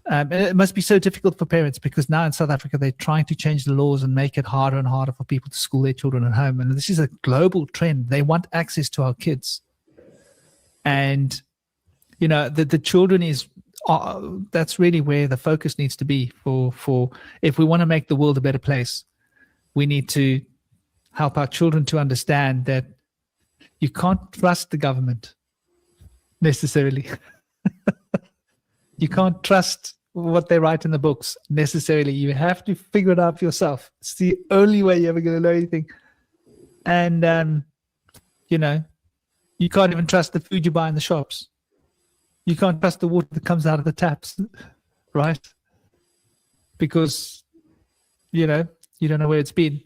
It must be so difficult for parents because now in South Africa, they're trying to change the laws and make it harder and harder for people to school their children at home. And this is a global trend. They want access to our kids. And, you know, the children is, that's really where the focus needs to be for if we want to make the world a better place, we need to help our children to understand that you can't trust the government necessarily. You can't trust what they write in the books necessarily. You have to figure it out for yourself. It's the only way you're ever going to know anything. And, you know, you can't even trust the food you buy in the shops. You can't trust the water that comes out of the taps, right? Because, you know, you don't know where it's been.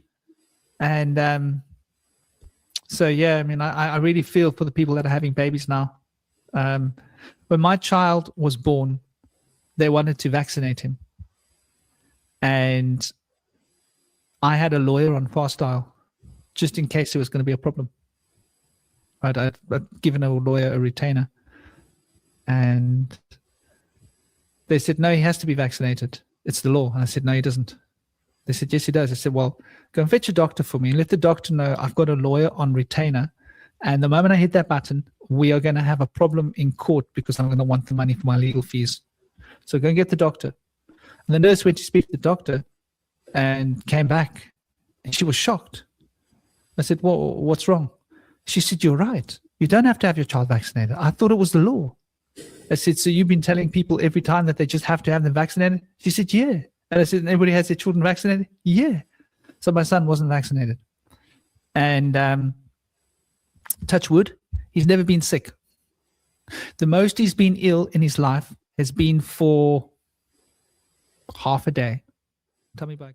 And so, yeah, I mean, I really feel for the people that are having babies now. When my child was born, they wanted to vaccinate him. And I had a lawyer on fast dial just in case there was going to be a problem. Right? I'd given a lawyer a retainer. And they said, no, he has to be vaccinated. It's the law. And I said, no, he doesn't. They said, yes, he does. I said, well, go and fetch a doctor for me and let the doctor know I've got a lawyer on retainer. And the moment I hit that button, we are going to have a problem in court because I'm going to want the money for my legal fees. So go and get the doctor. And the nurse went to speak to the doctor and came back. And she was shocked. I said, well, what's wrong? She said, you're right. You don't have to have your child vaccinated. I thought it was the law. I said, so you've been telling people every time that they just have to have them vaccinated? She said, yeah. And I said, and everybody has their children vaccinated? Yeah. So my son wasn't vaccinated. And touch wood, he's never been sick. The most he's been ill in his life has been for half a day. Tummy bug.